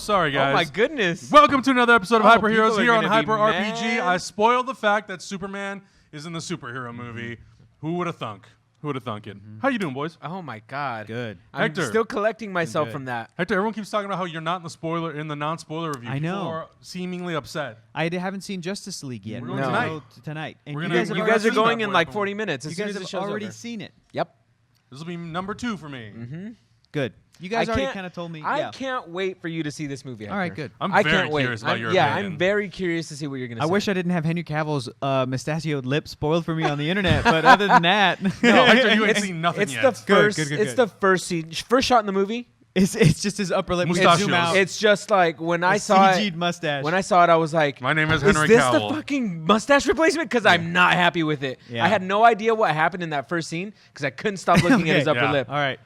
sorry, guys. Oh, my goodness. Welcome to another episode of Hyper Heroes people are here on gonna Hyper be RPG. mad. I spoiled the fact that Superman is in the superhero movie. Who would have thunk? Who would have thunk it? How you doing, boys? Oh, my God. Good. I'm Hector. still collecting myself Good. from that. Hector, everyone keeps talking about how you're not in the non-spoiler review. I know. People are seemingly upset. haven't seen Justice League yet. We're going No. tonight. Tonight. And We're you gonna- guys, have You already guys are seen going that in boy like before. 40 minutes as you soon guys as the have show's already over. seen it. Yep. This will be number 2 for me. Good. You guys already kind of told me. I can't wait for you to see this movie. All right, Hector. good. I'm I very can't wait. curious about your Yeah, opinion. I'm very curious to see what you're going to I say. wish I didn't have Henry Cavill's mustachioed lip spoiled for me on the internet, but other than that, No, Hector, you ain't It's- seen nothing it's yet. the first. Good, It's the first scene, first shot in the movie. it's just his upper lip. We Mustachios. zoom out. It's just like when I A saw CG'd it. mustache. When I saw it, I was like, My name is "Is Henry this Cavill." the fucking mustache replacement?" Because I'm not happy with it. Yeah. I had no idea what happened in that first scene because I couldn't stop looking at his upper Yeah. lip. All right.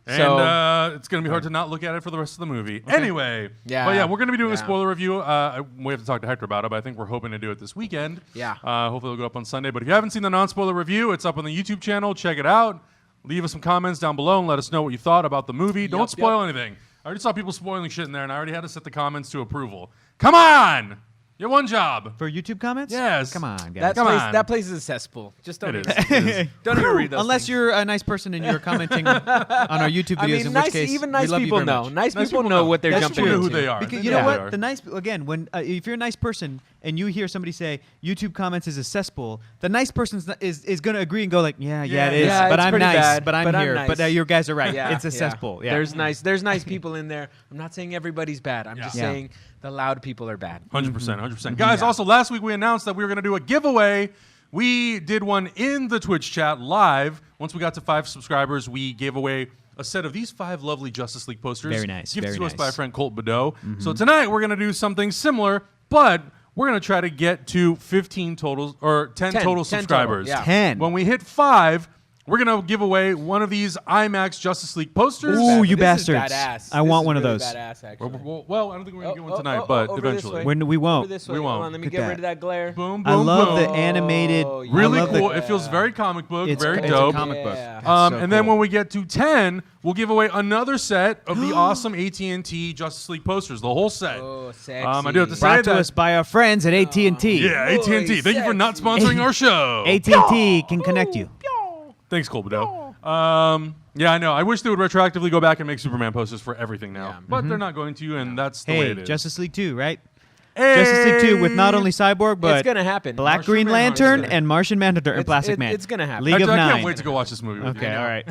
And So- it's going to be hard to not look at it for the rest of the movie. Anyway, Yeah. but yeah, we're going to be doing a Yeah. spoiler review. We have to talk to Hector about it, but I think we're hoping to do it this weekend. Yeah. Hopefully it'll go up on Sunday. But if you haven't seen the non-spoiler review, it's up on the YouTube channel. Check it out. Leave us some comments down below and let us know what you thought about the movie. Don't spoil anything. I already saw people spoiling shit in there, and I already had to set the comments to approval. Come on! You have one job. For YouTube comments? Yes. Come on, guys. That place is a cesspool. Just don't. It even- is. It is. Don't even read those. Unless things. you're a nice person and you're commenting on our YouTube videos, I mean, in nice. which case Even we nice love you people very know. much. Nice Nice people people know know. what they're That's jumping true. Know into. who they are. Because They you know know who they what? are. The nice again when if you're a nice person and you hear somebody say YouTube comments is a cesspool, the nice person is going to agree and go like, yeah, it Yeah, is. yeah, but it's I'm pretty nice. bad, But I'm but I'm here. nice. But you guys are right. Yeah, It's a cesspool. Yeah. There's nice people in there. I'm not saying everybody's bad. I'm just Yeah. saying the loud people are bad. 100%. 100%. Guys, also last week we announced that we were going to do a giveaway. We did one in the Twitch chat live. Once we got to 5 subscribers, we gave away a set of these 5 lovely Justice League posters. Very nice, Gifted very to us by a nice. friend, Colt Badeau. So tonight we're going to do something similar, but we're going to try to get to 15 totals or 10 total 10 total, subscribers. yeah. 10. When we hit 5, we're going to give away one of these IMAX Justice League posters. Ooh, you This is bastards. badass. I This want is one of really those. Badass, actually. Well, I don't think we're going to get one Oh, tonight, oh, but over this eventually. way. We won't. Over this way. We won't. Hold on, let me Look get at rid of that glare. Boom, boom, I love boom. the animated. Oh, yeah. Really I love cool. The, It feels very comic book, it's very it's dope. a comic book. Yeah. That's so And then cool. when we get to 10, we'll give away another set of the awesome AT&T Justice League posters, the whole set. Oh, sexy. I do have to say brought to that. us by our friends at AT&T. Yeah, AT&T. Thank you for not sexy. sponsoring our show. AT&T can connect you. Thanks, Colt Badeau. Yeah, I know. I wish they would retroactively go back and make Superman posters for everything now, Yeah. but they're not going to, and that's the way Hey, it is. Justice League 2, right? Hey! Justice League 2 with not only Cyborg, but it's gonna happen. Black Martian Green Manhunter. Lantern and Martian Manhunter and Plastic Man. It's gonna happen. League Hector, of I Nine. can't wait to go watch this movie with you. Okay, all right.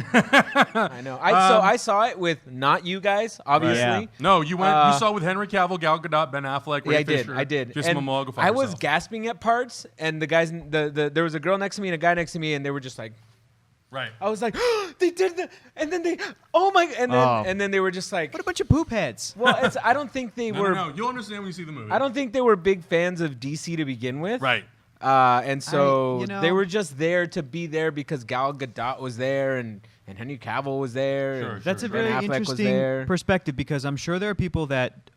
I know. I saw it with not you guys, obviously. Yeah. No, you went. You saw it with Henry Cavill, Gal Gadot, Ben Affleck, Ray Yeah, Fisher. I did. Jason And Momoa. Go fuck I was yourself. gasping at parts, and the guys, there was a girl next to me and a guy next to me, and they were just like, Right. I was like, they did that, and then they, oh my, and then they were just like, What a bunch of poop heads. well, I don't think they were, No, you'll understand when you see the movie. I don't think they were big fans of DC to begin with, Right. And so you know- they were just there to be there because Gal Gadot was there and Henry Cavill was there. Sure, and That's a Ben very Affleck was interesting there. perspective because I'm sure there are people that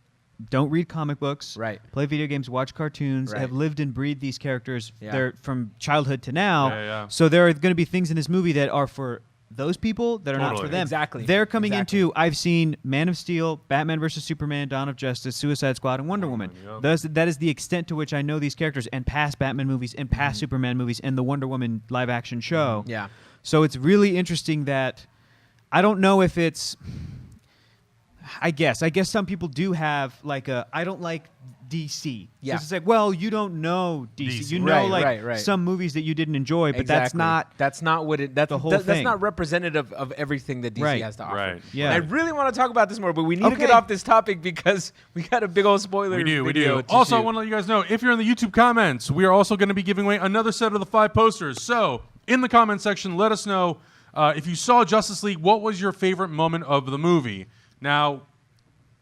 don't read comic books, Right. play video games, watch cartoons, Right. have lived and breathed these characters Yeah. they're from childhood to now. Yeah, yeah. So there are going to be things in this movie that are for those people that are not for Totally. them. Exactly. They're coming Exactly. into, I've seen Man of Steel, Batman vs. Superman, Dawn of Justice, Suicide Squad, and Wonder Woman. yep. That is the extent to which I know these characters and past Batman movies and past Superman movies and the Wonder Woman live action show. Yeah. So it's really interesting that I don't know if it's. I guess some people do have like a I don't like DC. Yeah. It's like, well, you don't know DC. DC. You know, Right. some movies that you didn't enjoy, but that's Exactly. not. what it. That's the whole That's thing. not representative of everything that DC Right. has to offer. Right. Yeah. I really want to talk about this more, but we need to get Okay. off this topic because we got a big old spoiler. We do. video to Also, I shoot. want to let you guys know, if you're in the YouTube comments, we are also going to be giving away another set of the 5 posters. So, in the comment section, let us know if you saw Justice League, what was your favorite moment of the movie? Now,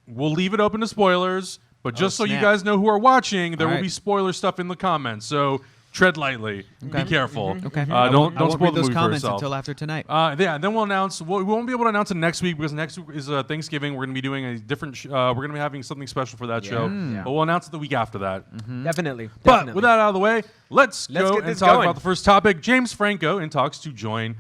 we'll leave it open to spoilers, but just so you snap. guys know who are watching, there All will right. be spoiler stuff in the comments. So, tread lightly. Be careful. Okay. Don't I won't spoil read the those movie for comments yourself. until after tonight. Yeah, then we'll announce. We won't be able to announce it next week because next week is Thanksgiving. We're going to be doing a different. We're going to be having something special for that show. Yeah. But we'll announce it the week after that. Definitely. But with that out of the way, let's go get and this talk going. about the first topic. James Franco in talks to join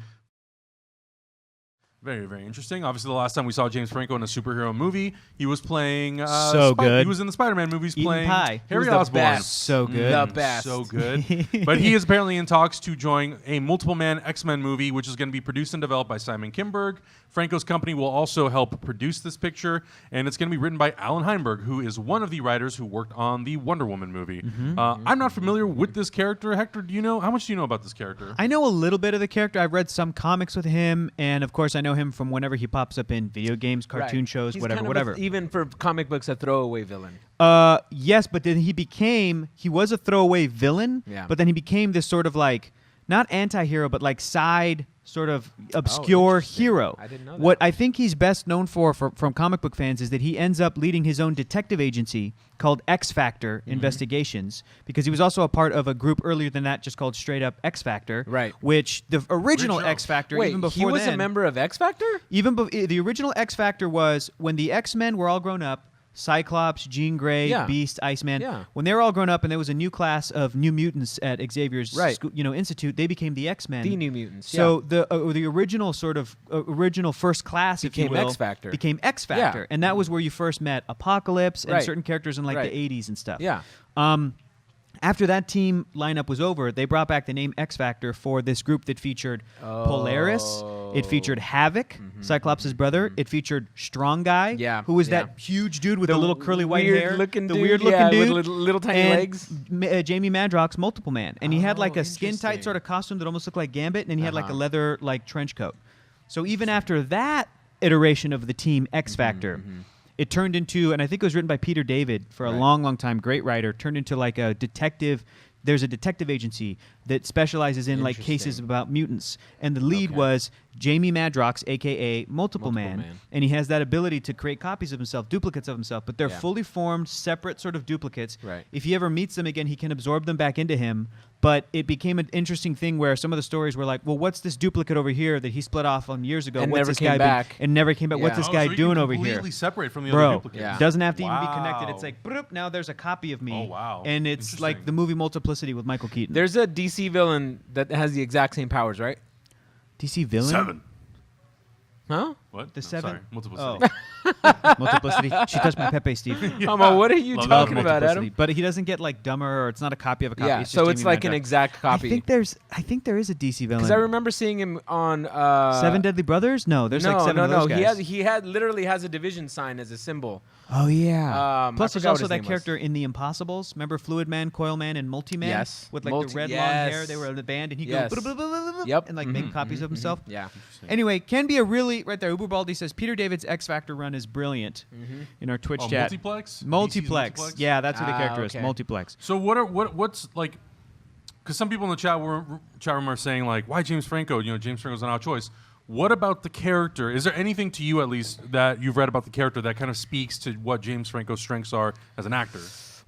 Very, very interesting. Obviously, the last time we saw James Franco in a superhero movie, he was playing. Good. He was in the Spider-Man movies Eating playing pie. Harry He was the Osborn. best. So good. The best. So good. But he is apparently in talks to join a multiple-man X-Men movie, which is going to be produced and developed by Simon Kinberg. Franco's company will also help produce this picture, and it's going to be written by Alan Heinberg, who is one of the writers who worked on the Wonder Woman movie. I'm not familiar with this character. Hector, do you know? How much do you know about this character? I know a little bit of the character. I've read some comics with him, and of course, I know him from whenever he pops up in video games, cartoon Right. shows, He's whatever, kind of whatever. even for comic books, a throwaway villain. Yes, but then he was a throwaway villain, Yeah. but then he became this sort of like, not anti-hero, but like side sort of obscure interesting. hero. I didn't know that. What I think he's best known for from comic book fans is that he ends up leading his own detective agency called X Factor Investigations, because he was also a part of a group earlier than that just called straight up X Factor, Right. which the original Great show. X Factor, Wait, even before he was then, a member of X Factor? the original X Factor was when the X-Men were all grown up. Cyclops, Jean Grey, Yeah. Beast, Iceman. Yeah. When they were all grown up and there was a new class of New Mutants at Xavier's Right. institute, they became the X-Men. The New Mutants. So the original sort of original first class, if Became you will, X Factor. became X Factor, Yeah. and that was where you first met Apocalypse and Right. certain characters in like Right. the 80s and stuff. Yeah. After that team lineup was over, they brought back the name X Factor for this group that featured Polaris. It featured Havoc, Cyclops' brother. It featured Strong Guy, Yeah, who was yeah. that huge dude with the little curly white hair, weird-looking the dude, weird-looking yeah, dude, with little tiny and legs. Jamie Madrox, Multiple Man, and he had like Oh, a skin-tight interesting. sort of costume that almost looked like Gambit, and then he had like a Uh-huh. leather like trench coat. So even after that iteration of the team X Factor. It turned into, and I think it was written by Peter David for a Right. long, long time, great writer, turned into like a detective. There's a detective agency that specializes in like cases Interesting. about mutants. And the lead Okay. was Jamie Madrox, a.k.a. Multiple Multiple Man. Man. And he has that ability to create copies of himself, duplicates of himself, but they're Yeah. fully formed, separate sort of duplicates. Right. If he ever meets them again, he can absorb them back into him. But it became an interesting thing where some of the stories were like, well, what's this duplicate over here that he split off on years ago? And What's never this came guy back. and never came back. What's Yeah. this Oh, guy so he doing can over here? completely separate from the other Bro, duplicates. Yeah. doesn't have to even be connected. It's Wow. like, bloop, now there's a copy of me. Oh, wow. And it's like Interesting. the movie Multiplicity with Michael Keaton. There's a DC villain that has the exact same powers, right? DC villain? 7. Huh? What? The No, 7? Sorry, multiplicity. Oh. Multiplicity. She touched my Pepe, Steve. What are you Love talking that. about, Multiplicity. Adam? But he doesn't get like dumber, or it's not a copy of a copy. Yeah, It's so just it's Jamie like an Madrox. exact copy. I think there is a DC villain. Because I remember seeing him on Seven Deadly Brothers? No, there's like seven of those guys. He had literally has a division sign as a symbol. Oh yeah. I Plus, there's forgot what also his that name was. character in The Impossibles. Remember Fluid Man, Coil Man, and Multi Man? Yes. With like Multi- the red long yes. hair. They were in the band, and he Yes. goes Yep. and like make copies of himself. Yeah. Anyway, can be a really right there. Uber Baldi says Peter David's X Factor run is brilliant in our Twitch Oh, chat. multiplex? Multiplex. DC's Yeah, that's who the character okay. is. Multiplex. So what's like? Because some people in the chat room are saying like, why James Franco? You know, James Franco's an odd choice. What about the character? Is there anything to you, at least, that you've read about the character that kind of speaks to what James Franco's strengths are as an actor?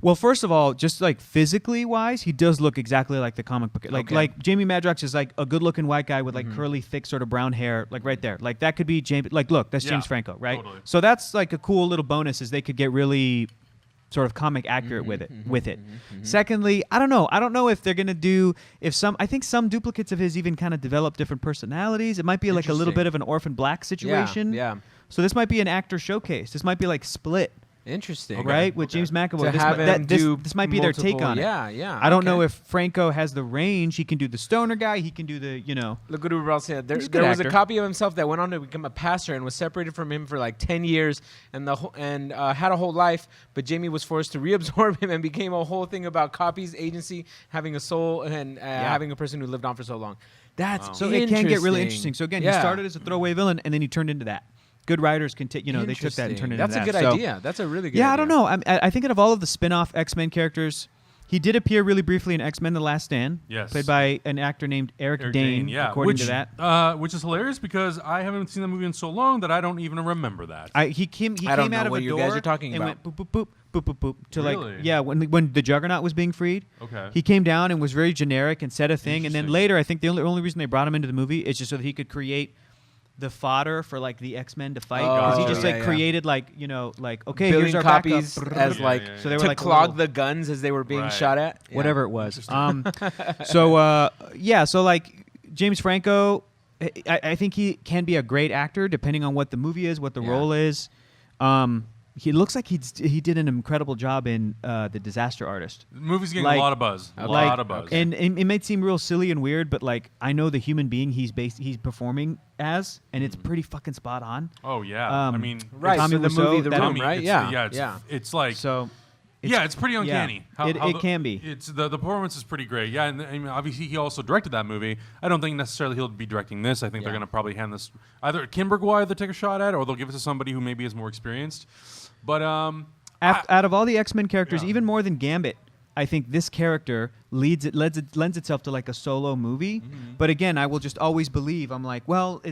Well, first of all, just like physically wise, he does look exactly like the comic book. Okay. Like Jamie Madrox is like a good-looking white guy with like curly, thick, sort of brown hair, like right there. Like that could be James. Like, look, that's Yeah, James Franco, right? totally. So that's like a cool little bonus, is they could get really sort of comic accurate with it. Secondly, I don't know. I don't know if they're gonna do I think some duplicates of his even kind of develop different personalities. It might be like a little Interesting. bit of an Orphan Black situation. Yeah. So this might be an actor showcase. This might be like Split. Interesting. Right, with okay. James McAvoy. To This have might, him do this might be their take multiple- on it. Yeah. I don't know okay. if Franco has the range. He can do the stoner guy. He can do the, Look what Uber said. There He's a good was a actor. copy of himself that went on to become a pastor and was separated from him for like 10 years and had a whole life. But Jamie was forced to reabsorb him and became a whole thing about copies, agency, having a soul, and having a person who lived on for so long. That's So it can get really interesting. So again, he Yeah. started as a throwaway villain, and then he turned into that. Good writers can take, they took that and turned it into That's that. a good So, idea. That's a really good Yeah, idea. I don't know. I think out of all of the spin-off X-Men characters, he did appear really briefly in X-Men: The Last Stand. Yes. Played by an actor named Eric Dane, yeah, according which, to that. which is hilarious because I haven't seen the movie in so long that I don't even remember that. He came I don't out know of what a you door guys are talking and about. went boop, boop, boop, boop, boop, boop, to Really? when the Juggernaut was being freed. Okay. He came down and was very generic and said a thing, and then Interesting. later, I think the only reason they brought him into the movie is just so that he could create the fodder for like the X-Men to fight, because he Oh, just yeah, like created okay, Billion here's our copies backup. as Yeah, like yeah, yeah. So they were to like a clog little- the guns as they were being Right. shot at. Yeah. whatever it was. So like James Franco, I think he can be a great actor depending on what the movie is, what the Yeah. role is. He looks like he did an incredible job in The Disaster Artist. The movie's getting Like- a lot of buzz. A Like, lot of buzz. and it might seem real silly and weird, but like I know the human being he's performing as, and it's pretty fucking spot on. Oh yeah. I Um, mean, Right, Tommy so the Wiseau, movie The that- Room, Tommy, right? it's- Yeah, yeah. It's like So, it's pretty uncanny. It can be. It's the performance is pretty great. Yeah, and I mean, obviously he also directed that movie. I don't think necessarily he'll be directing this. I think they're Yeah. going to probably hand this either Kimberg will either take a shot at, or they'll give it to somebody who maybe is more experienced. But out of all the X-Men characters, Yeah. even more than Gambit, I think this character lends itself to like a solo movie. But again, I will just always believe. I'm like, well,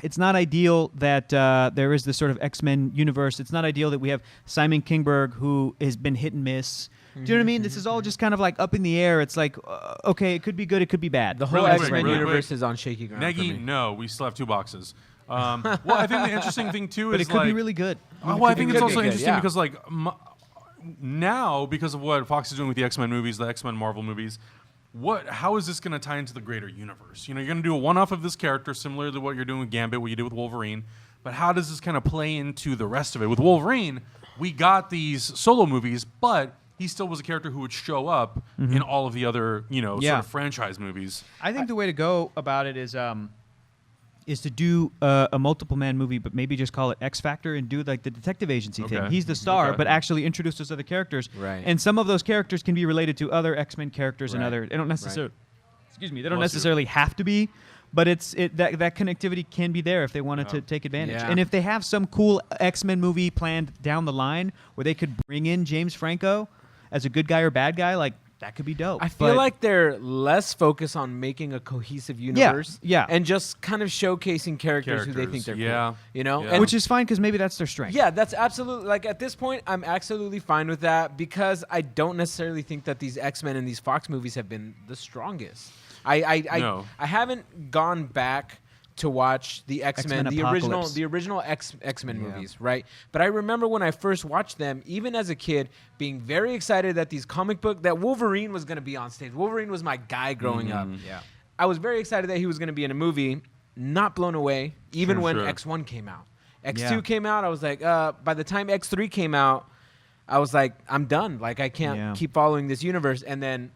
it's not ideal that there is this sort of X-Men universe. It's not ideal that we have Simon Kinberg, who has been hit and miss. Do you know what I mean? This is all just kind of like up in the air. It's like, okay, it could be good, it could be bad. The whole Really quick, X-Men really universe quick. is on shaky ground. for Negi, me. no, we still have 2 boxes. Well, I think the interesting thing too But is it could like, be really good. well, I think could it's be also good, interesting yeah. because like now, because of what Fox is doing with the X-Men movies, the X-Men Marvel movies, how is this going to tie into the greater universe? You know, you're going to do a one-off of this character, similar to what you're doing with Gambit, what you did with Wolverine. But how does this kind of play into the rest of it? With Wolverine, we got these solo movies, but he still was a character who would show up in all of the other, sort Yeah. of franchise movies. I think the way to go about it is to do a multiple man movie, but maybe just call it X Factor and do like the detective agency Okay. thing. He's the star, Okay. but actually introduce those other characters. Right. And some of those characters can be related to other X-Men characters and Right. other. They don't necessarily. Excuse me. They don't Bless you. necessarily have to be, but that connectivity can be there if they wanted to Yeah. take advantage. Yeah. And if they have some cool X-Men movie planned down the line where they could bring in James Franco as a good guy or bad guy, like that could be dope. I feel like they're less focused on making a cohesive universe, yeah. and just kind of showcasing characters who they think they're yeah. cool. You know, Yeah. and which is fine because maybe that's their strength. yeah, that's absolutely like at this point, I'm absolutely fine with that because I don't necessarily think that these X-Men and these Fox movies have been the strongest. I No. haven't gone back to watch the X-Men, X-Men the original X-Men Yeah. movies, right? But I remember when I first watched them, even as a kid, being very excited that that Wolverine was going to be on stage. Wolverine was my guy growing up. Yeah. I was very excited that he was going to be in a movie. Not blown away, even when Sure. X1 came out. X2 Yeah. came out. I was like, by the time X3 came out, I was like, I'm done. Like, I can't Yeah. keep following this universe. And then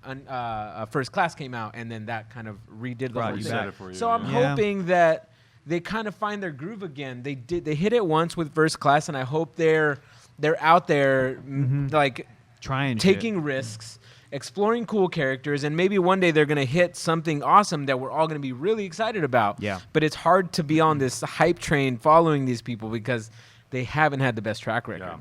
First Class came out, and then that kind of redid the Brought whole you thing. back. For you, So I'm yeah. hoping that they kind of find their groove again. They hit it once with First Class, and I hope they're out there like Trying taking risks, exploring cool characters, and maybe one day they're going to hit something awesome that we're all going to be really excited about. Yeah. But it's hard to be on this hype train following these people because they haven't had the best track record. Yeah.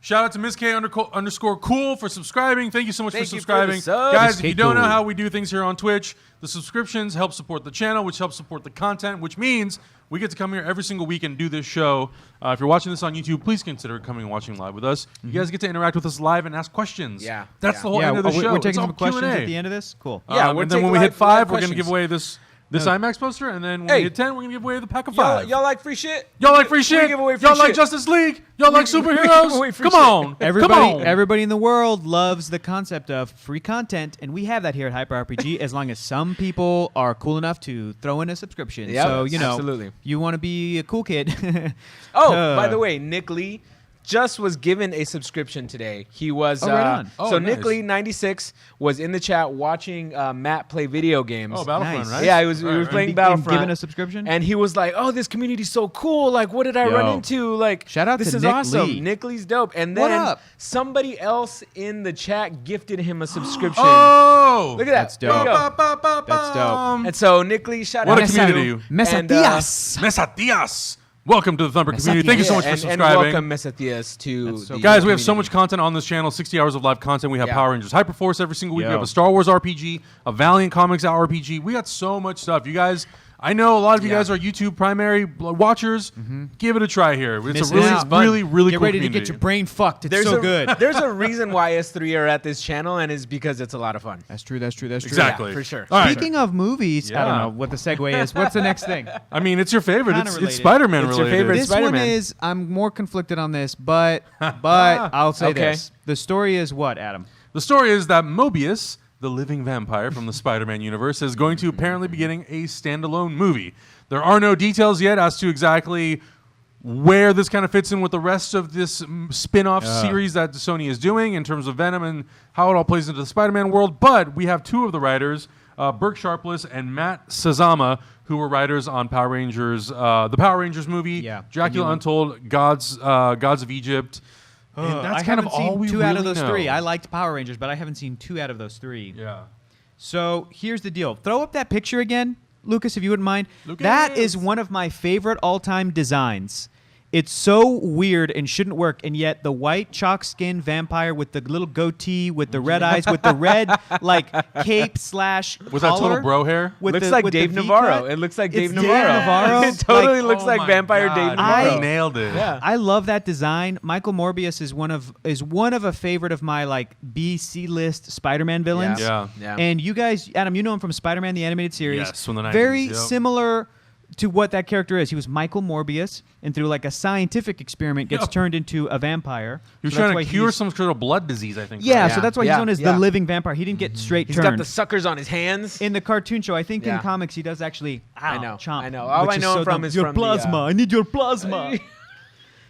Shout out to Miss K underscore cool for subscribing. Thank you so much Thank for you for the subscribing. sub. Guys, Miss if K you don't know Cool. how we do things here on Twitch, the subscriptions help support the channel, which helps support the content, which means we get to come here every single week and do this show. If you're watching this on YouTube, please consider coming and watching live with us. You guys get to interact with us live and ask questions. Yeah. That's Yeah. the whole Yeah, end of the show. we're It's taking all some questions Q&A. at the end of this. Cool. Yeah, we're and then taking when we hit live 5, we're going to questions. give away this IMAX poster, and then when Hey. we hit 10, we're going to give away the pack of Y'all, 5. y'all like free shit? Y'all like free We shit? give away free Y'all like shit. Justice League? Y'all like we give away superheroes? free Come on. Everybody, Come on. everybody in the world loves the concept of free content, and we have that here at Hyper RPG. As long as some people are cool enough to throw in a subscription, Yep, so absolutely. you want to be a cool kid. Oh, by the way, Nick Lee just was given a subscription today. He was Oh, right on. Oh, so nice. Nick Lee 96 was in the chat watching Matt play video games. Oh, Battlefront, Nice. right? Yeah, he was Right. playing And Battlefront. given a subscription, And he was like, "Oh, this community's so cool! Like, what did I run Yo. into? Like, Shout out this to is Nick awesome. Lee. Nick Lee's dope." And What then up? somebody else in the chat gifted him a subscription. Oh! Look at that! That's There you dope. go. That's dope. And so Nick Lee, shout What out a to community. you. Mesa And, Diaz. Mesatias. Welcome to the Thumper community. Thank you so much for and subscribing. welcome Mesathias to That's so the cool. Guys, we have so community. much content on this channel, 60 hours of live content. We have Yeah. Power Rangers Hyperforce every single week. We Yo. have a Star Wars RPG, a Valiant Comics RPG. We got so much stuff. You guys, I know a lot of you Yeah. guys are YouTube primary watchers. Give it a try here. It's Missing a really, out. really, really Get cool ready community. to get your brain fucked. It's There's so a, good. There's a reason why S3 are at this channel, and it's because it's a lot of fun. That's true. That's true. That's true. Exactly. Yeah, for sure. All right. Speaking of movies, I don't Yeah. know what the segue is. What's the next thing? I mean, it's your favorite. Kinda It's related. Spider-Man It's your related. favorite. This one Spider-Man. is. I'm more conflicted on this, but I'll say Okay. this: the story is what, Adam? The story is that Morbius, the living vampire from the Spider-Man universe, is going to apparently be getting a standalone movie. There are no details yet as to exactly where this kind of fits in with the rest of this spin-off series that Sony is doing in terms of Venom and how it all plays into the Spider-Man world. But we have two of the writers, Burke Sharpless and Matt Sazama, who were writers on Power Rangers, the Power Rangers movie, Dracula Untold, Gods of Egypt. And that's kind of all we two out of really those know. three. I liked Power Rangers, but I haven't seen 2 out of those 3. Yeah. So here's the deal. Throw up that picture again, Lucas, if you wouldn't mind. Lucas! That is one of my favorite all-time designs. It's so weird and shouldn't work, and yet the white chalk skin vampire with the little goatee, with the red eyes, with the red like cape slash With that total collar, bro hair? with Looks the- like with the Dave V Navarro. cut. It looks like It's Dave Navarro. Dave It totally Oh looks like my vampire God. Dave Navarro. I nailed it. Yeah. I love that design. Michael Morbius is one of a favorite of my like B/C list Spider-Man villains. Yeah. And you guys, Adam, you know him from Spider-Man the Animated Series. Yes, from the 90s, Very yep. similar to what that character is. He was Michael Morbius, and through like a scientific experiment, gets Yep. turned into a vampire. He was So that's trying why to cure he's- some sort of blood disease, I think. Yeah, right? so that's why he's known as the living vampire. He didn't get straight He's turned. got the suckers on his hands. in the cartoon show, I think in Yeah. comics he does actually. I know, chomp, I know. All which I is know so him from dumb. is your from the, plasma. I need your plasma.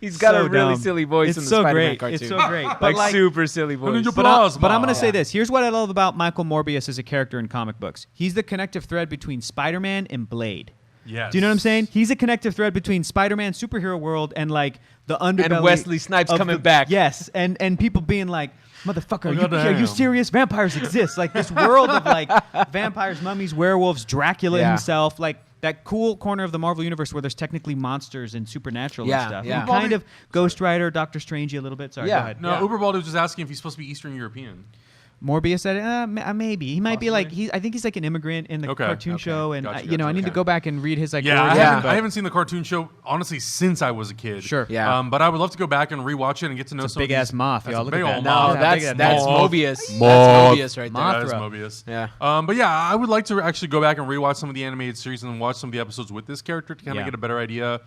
He's got So a really dumb. silly voice It's in the so Spider-Man great. cartoon. It's so great. But like super silly voice. your But Plasma. I'm going to say this. Here's what I love about Michael Morbius as a character in comic books. He's the connective thread between Spider-Man and Blade. Yes. Do you know what I'm saying? He's a connective thread between Spider-Man superhero world and like the underbelly. And Wesley Snipes of coming the- back. Yes, and people being like, motherfucker, Oh, are you goddamn. serious? Vampires exist. Like this world of like vampires, mummies, werewolves, Dracula Yeah. himself, like that cool corner of the Marvel universe where there's technically monsters and supernatural Yeah, and stuff. yeah. And kind of Ghost Rider, Doctor Strangey a little bit. Sorry, Yeah. go ahead. No, Yeah. Uberbaldi was just asking if he's supposed to be Eastern European. Morbius said, maybe he might be like Possibly. I think he's like an immigrant in the Okay, cartoon okay. show, and Gotcha, I gotcha, need to okay. go back and read his like. Yeah, origin, I but- haven't seen the cartoon show honestly since I was a kid. Sure. Yeah. But I would love to go back and rewatch it and get to know It's a some big of ass these- moth, That's y'all. a Look big at that. old No, moth. Yeah, that's Moth. Mobius. Moth. That's Mobius right there. Moth. That is Mothra. Mobius. Yeah. But yeah, I would like to actually go back and rewatch some of the animated series and watch some of the episodes with this character to kind of Yeah. get a better idea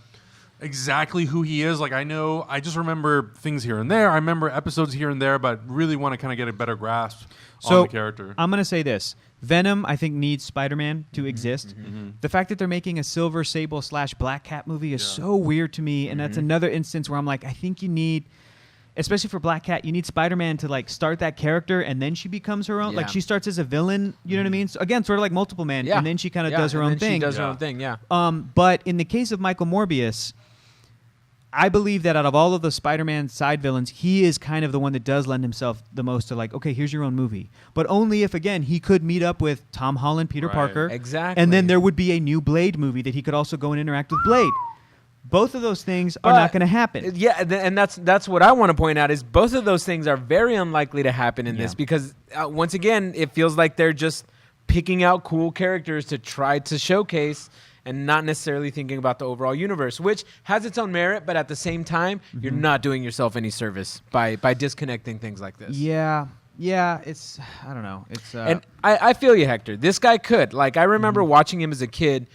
exactly who he is. Like I just remember things here and there. I remember episodes here and there, but really want to kind of get a better grasp on the character. I'm gonna say this: Venom, I think, needs Spider-Man to exist. The fact that they're making a Silver Sable / Black Cat movie is so weird to me, and that's another instance where I'm like, I think you need. Especially for Black Cat, you need Spider-Man to like start that character, and then she becomes her own. Yeah. Like she starts as a villain, you know what I mean? So again, sort of like Multiple Man, Yeah. and then she kind of Yeah, does her and own then thing. She does her Yeah. own thing, yeah. But in the case of Michael Morbius, I believe that out of all of the Spider-Man side villains, he is kind of the one that does lend himself the most to like, okay, here's your own movie. But only if, again, he could meet up with Tom Holland, Peter Right. Parker. Exactly. And then there would be a new Blade movie that he could also go and interact with Blade. Both of those things are not going to happen. Yeah, and that's what I want to point out is both of those things are very unlikely to happen in this Yeah. because once again, it feels like they're just picking out cool characters to try to showcase and not necessarily thinking about the overall universe, which has its own merit, but at the same time, you're not doing yourself any service by disconnecting things like this. Yeah, it's, I don't know. It's And I feel you, Hector. This guy could. Like, I remember watching him as a kid,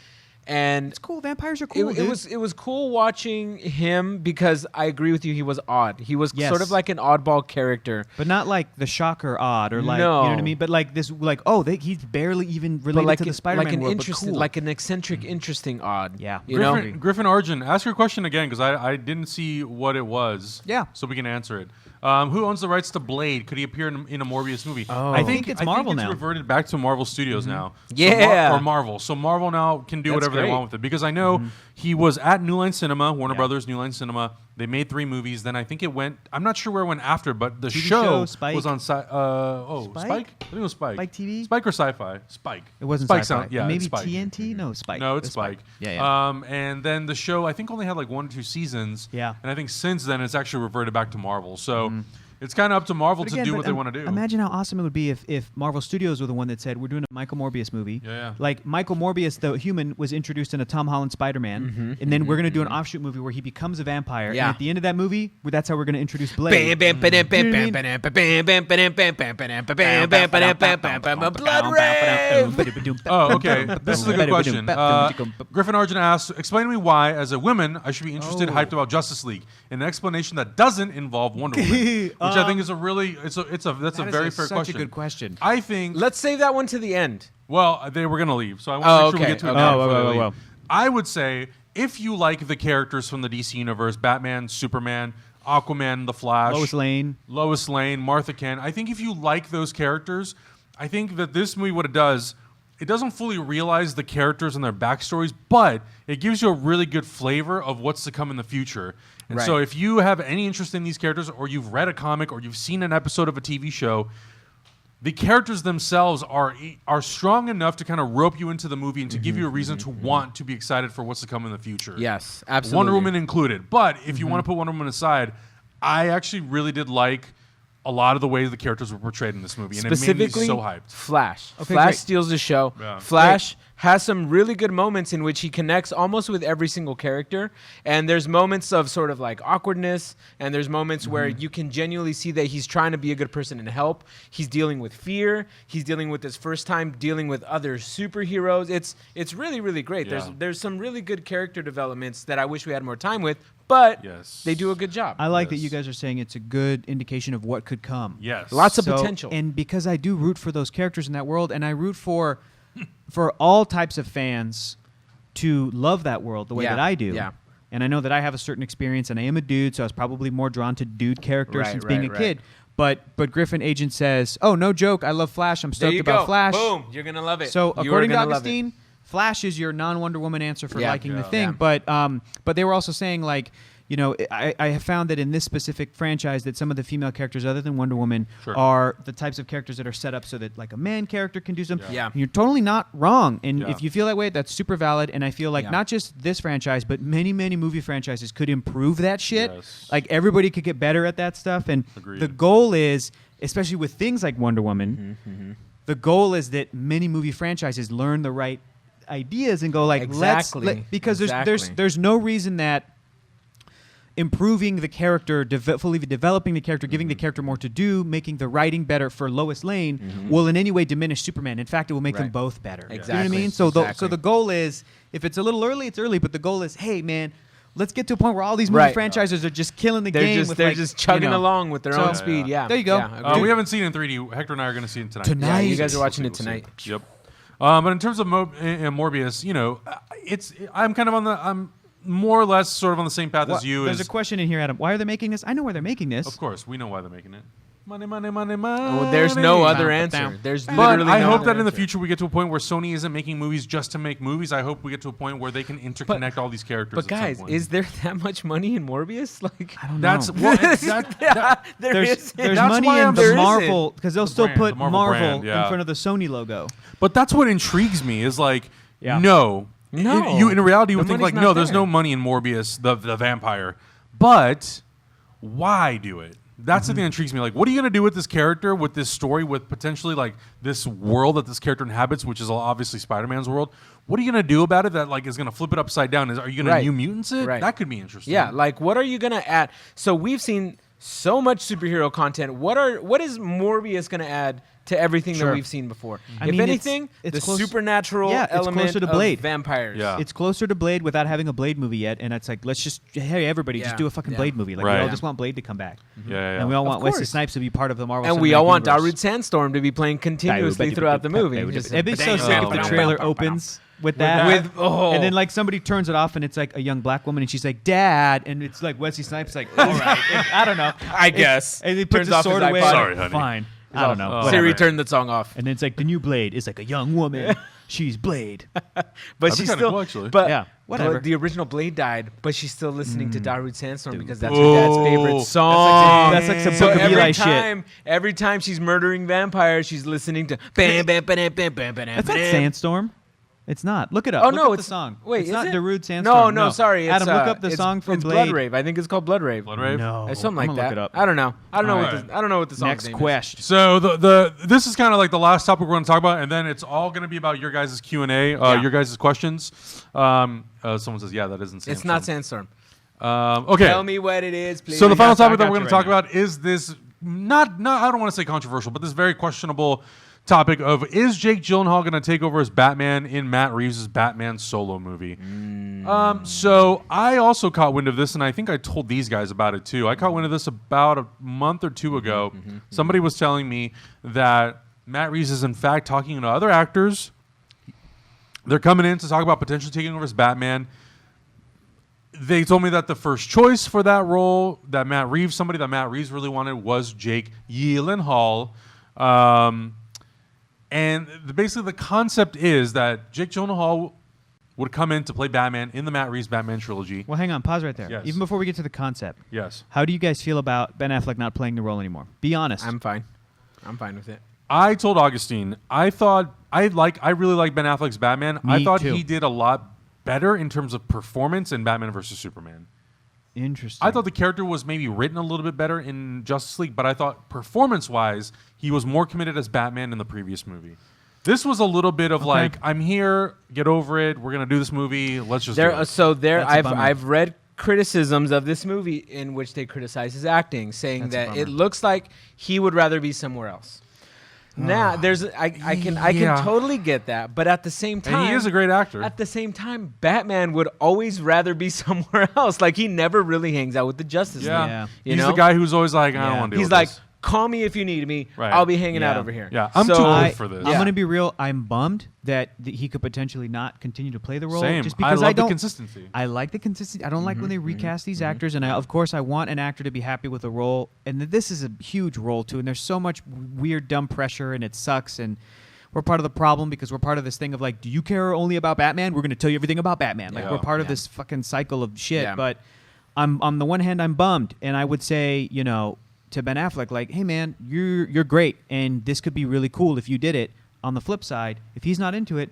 and it's cool. Vampires are cool, it dude. was cool watching him because I agree with you. He was odd. He was Yes. sort of like an oddball character. But not like the Shocker odd or like, No. you know what I mean? But like this, like, he's barely even But related like, to the Spider-Man like an world, but interesting, cool. like an eccentric, interesting odd. Yeah. you know. Griffin Arjun, ask your question again because I didn't see what it was. Yeah. So we can answer it. Who owns the rights to Blade? Could he appear in a Morbius movie? Oh. I think it's Marvel now. reverted back to Marvel Studios now. Yeah. Or Marvel. So Marvel now can do That's whatever they great. want with it. Because I know he was at New Line Cinema, Warner Brothers New Line Cinema. They made 3 movies. Then I think it went. I'm not sure where it went after, but the TV show show, Spike. was on. Spike? Spike? I think it was Spike. Spike TV? Spike or Sci-Fi? Spike. It wasn't Spike. Sci-Fi. Yeah, Maybe it's Spike. TNT? No, Spike. No, it's Spike. Yeah. And then the show, I think, only had like 1 or 2 seasons. Yeah. And I think since then, it's actually reverted back to Marvel. So it's kind of up to Marvel But to again, do but what they want to do. Imagine how awesome it would be if Marvel Studios were the one that said, we're doing a Michael Morbius movie. Yeah. Like, Michael Morbius, the human, was introduced in a Tom Holland Spider-Man. And then we're going to do an offshoot movie where he becomes a vampire. Yeah. And at the end of that movie, that's how we're going to introduce Blade. Blood rave. Oh, okay. This is a good question. Griffin Arjun asks, explain to me why, as a woman, I should be interested, hyped about Justice League. An explanation that doesn't involve Wonder Woman. I think is a really that's a very fair such question. a good question. I think. Let's save that one to the end. Well, they were gonna leave, so I want to make sure we get to it now. Oh, before they well, leave. well. I would say if you like the characters from the DC universe, Batman, Superman, Aquaman, The Flash, Lois Lane, Martha Kent. I think if you like those characters, I think that this movie, what it does, it doesn't fully realize the characters and their backstories, but it gives you a really good flavor of what's to come in the future. And so if you have any interest in these characters, or you've read a comic, or you've seen an episode of a TV show, the characters themselves are strong enough to kind of rope you into the movie and to give you a reason to want to be excited for what's to come in the future. Yes, absolutely. Wonder Woman included. But if you want to put Wonder Woman aside, I actually really did like a lot of the ways the characters were portrayed in this movie, and it made me so hyped. Flash. Okay, Flash great. steals the show. Yeah. Flash has some really good moments in which he connects almost with every single character, and there's moments of sort of like awkwardness, and there's moments where you can genuinely see that he's trying to be a good person and help. He's dealing with fear. He's dealing with his first time dealing with other superheroes. It's really, really great. Yeah. There's some really good character developments that I wish we had more time with, but they do a good job. I like that you guys are saying it's a good indication of what could come. Yes. Lots of potential. And because I do root for those characters in that world, and I root for all types of fans to love that world the way that I do. Yeah. And I know that I have a certain experience, and I am a dude, so I was probably more drawn to dude characters Right, since being a right, kid. But Griffin Agent says, "Oh, no joke, I love Flash. I'm There stoked you about go. Flash." Boom. You're going to love it. So You are according to gonna love it. Agustin, Flash is your non-Wonder Woman answer for Yeah. liking the Yeah. thing. Yeah. But they were also saying, like, you know, I have found that in this specific franchise that some of the female characters other than Wonder Woman are the types of characters that are set up so that like a man character can do something. Yeah. And you're totally not wrong. And Yeah. if you feel that way, that's super valid. And I feel like not just this franchise, but many, many movie franchises could improve that shit. Yes. Like everybody could get better at that stuff. And Agreed. the goal is, especially with things like Wonder Woman, the goal is that many movie franchises learn the right ideas and go like, Exactly. because Exactly. there's no reason that improving the character, fully developing the character, giving the character more to do, making the writing better for Lois Lane will in any way diminish Superman. In fact, it will make them Right. both better. Exactly. You know what I mean? So Exactly. the goal is, if it's a little early, it's early, but the goal is, hey, man, let's get to a point where all these movie Right. franchises are just killing the game. They're with just chugging along with their So- own speed. Yeah. There you go. Yeah, agreed. We haven't seen it in 3D. Hector and I are going to see it tonight. Tonight. Yeah, you guys are We'll watching see, it tonight. Yep. But in terms of Morbius, you know, I'm kind of I'm more or less sort of on the same path as you. There's a question in here, Adam. Why are they making this? I know why they're making this. Of course, we know why they're making it. Money, money, money, money. Well, there's no other Bam, answer. bam. There's But literally I no hope other that in the answer. future we get to a point where Sony isn't making movies just to make movies. I hope we get to a point where they can interconnect all these characters. But at some guys, point. is there that much money in Morbius? Like, I don't know. that's what There's That's money why in I'm- the there Marvel because they'll still brand, put the Marvel Marvel brand, yeah. in front of the Sony logo. But that's what intrigues me is like, Yeah. no. No. You in reality The would think money's like, not no, there's there. no money in Morbius, the vampire. But why do it? That's the thing that intrigues me. Like, what are you going to do with this character, with this story, with potentially like this world that this character inhabits, which is obviously Spider-Man's world? What are you going to do about it that like is going to flip it upside down? Are you going to New Mutants it? Right. That could be interesting. Yeah, like what are you gonna add? So we've seen so much superhero content. What is Morbius gonna add to everything Sure. that we've seen before? I If mean, anything, it's the close- supernatural Yeah, it's element closer to of Blade. vampires. Yeah. It's closer to Blade without having a Blade movie yet, and it's like let's just hey everybody just Yeah. do a fucking Yeah. Blade movie. Like we Right. all just want Blade to come back, Yeah. and we all Of want Wesley course. Snipes to be part of the Marvel. And we all Cinematic want Universe. Darude Sandstorm to be playing continuously throughout the movie. Just- It'd be so sick if the Oh, trailer man. opens with that, and then like somebody turns it off, and it's like a young black woman, and she's like, "Dad," and it's like Wesley Snipes, like, "All right," I don't know, I guess. and he Turns puts his off his sword away. iPod. Sorry, honey. Fine, I don't know. Oh. whatever. Siri turned the song off. And then it's like the new Blade is like a young woman. She's Blade. But be she's kinda still, cool, actually. but Yeah, whatever. The original Blade died, but she's still listening to Darude Sandstorm because that's Oh. her dad's favorite song. That's like some So Book of Eli shit. every time she's murdering vampires, she's listening to bam bam bam bam bam bam. That's not Sandstorm. It's not. Look it up. Oh Look no, up it's the song. Wait, it's is not it? Darude Sandstorm. No, sorry. It's, Adam, look up the it's- song from it's Blade. Blood Rave. I think it's called Blood Rave. Blood Rave? No, It's something I'm like gonna that. Look it up. I don't know. I don't know what the song's Next name is. question. So this is kind of like the last topic we're going to talk about, and then it's all going to be about your guys' Q&A, your guys' questions. Someone says, yeah, that isn't Sandstorm. It's not Sandstorm. Okay. Tell me what it is, please. So the final topic that got we're you going to right talk about is this not I don't want to say controversial, but this very questionable topic of is Jake Gyllenhaal going to take over as Batman in Matt Reeves' Batman solo movie? So I also caught wind of this, and I think I told these guys about it too. I caught wind of this about a month or two ago. Somebody was telling me that Matt Reeves is in fact talking to other actors. They're coming in to talk about potentially taking over as Batman. They told me that the first choice for that role, somebody that Matt Reeves really wanted, was Jake Gyllenhaal. And basically the concept is that Jake Gyllenhaal would come in to play Batman in the Matt Reeves Batman trilogy. Well, hang on. Pause right there. Yes. Even before we get to the concept. Yes. How do you guys feel about Ben Affleck not playing the role anymore? Be honest. I'm fine. I'm fine with it. I told Augustine, I really like Ben Affleck's Batman. I thought too. he did a lot better in terms of performance in Batman vs. Superman. Interesting. I thought the character was maybe written a little bit better in Justice League, but I thought performance-wise, he was more committed as Batman in the previous movie. This was a little bit of like, I'm here, get over it, we're going to do this movie, let's just do it. So there, That's a bummer. I've read criticisms of this movie in which they criticize his acting, saying That's a that bummer. it looks like he would rather be somewhere else. Now, I can totally get that, but at the same time, And he is a great actor. At the same time, Batman would always rather be somewhere else. Like, he never really hangs out with the Justice League. Yeah. You He's know? the guy who's always like, I don't Yeah. want to deal He's with like, this. call me if you need me. Right. I'll be hanging out Yeah. over here. Yeah, I'm So- too old I, for this. I'm Yeah. going to be real. I'm bummed that he could potentially not continue to play the role. Same. Just I because love the don't. consistency. I like the consistency. I don't like when they recast these actors, and of course, I want an actor to be happy with the role. And this is a huge role too, and there's so much weird, dumb pressure, and it sucks. And we're part of the problem because we're part of this thing of like, do you care only about Batman? We're going to tell you everything about Batman. Like Yeah. we're part of Yeah. this fucking cycle of shit. Yeah. But on the one hand, I'm bummed, and I would say, to Ben Affleck, like, hey man, you're great, and this could be really cool if you did it. On the flip side, if he's not into it,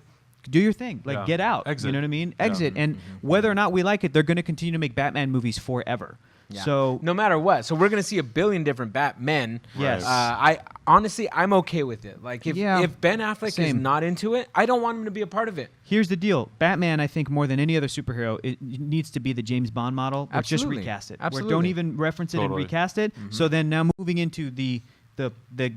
do your thing. Like, Yeah. get out. Exit. You know what I mean? Yeah. Exit. And whether or not we like it, they're going to continue to make Batman movies forever. Yeah. So no matter what, so we're gonna see a billion different Batmen. Yes. I honestly, I'm okay with it. Like if Ben Affleck is Same. not into it, I don't want him to be a part of it. here's the deal: Batman, I think, more than any other superhero, it needs to be the James Bond model. Or just Absolutely. recast it. Absolutely. Where don't even reference it Totally. and recast it. So then now moving into the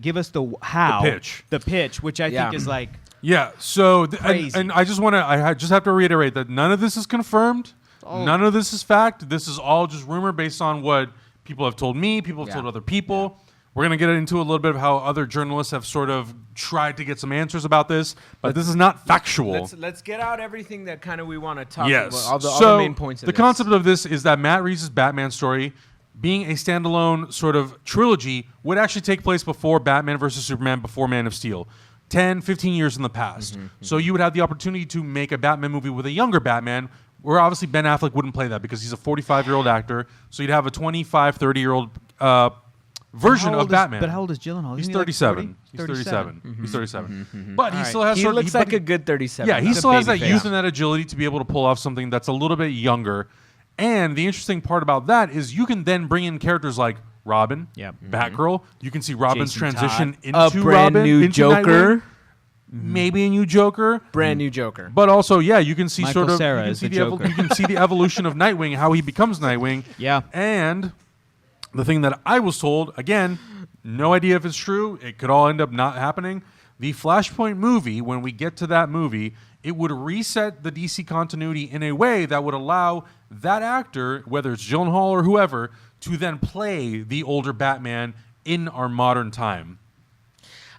give us the how The pitch. which I Yeah. think is like Yeah. So, Crazy. and I just want to, just have to reiterate that none of this is confirmed. Oh. None of this is fact. This is all just rumor based on what people have told me. People have Yeah. told other people. We're going to get into a little bit of how other journalists have sort of tried to get some answers about this, but this is not factual. Let's get out everything that kind of we want to talk Yes. about. All So the main points of the this. concept of this is that Matt Reeves' Batman story, being a standalone sort of trilogy, would actually take place before Batman vs. Superman, before Man of Steel. 10, 15 years in the past. So you would have the opportunity to make a Batman movie with a younger Batman, where obviously Ben Affleck wouldn't play that because he's a 45-year-old actor. So you'd have a 25, 30-year-old version of Batman. But how old is Gyllenhaal? He's Isn't he like 37. 40? He's 37. He's 37. But he All right. still has He sort of, looks like a good 37. yeah, he He's a still has that baby youth face. and that agility to be able to pull off something that's a little bit younger. And the interesting part about that is you can then bring in characters like Robin, Yep. Batgirl. You can see Robin's Jason transition Todd. into A brand Robin, new into Joker. Nightwing. Maybe a new Joker. Brand new Joker. But also, yeah, you can see Michael sort of Cera you can is see the Joker. you can see the evolution of Nightwing, how he becomes Nightwing. Yeah. And the thing that I was told, again, no idea if it's true. It could all end up not happening. The Flashpoint movie, when we get to that movie, it would reset the DC continuity in a way that would allow that actor, whether it's Gyllenhaal or whoever, to then play the older Batman in our modern time.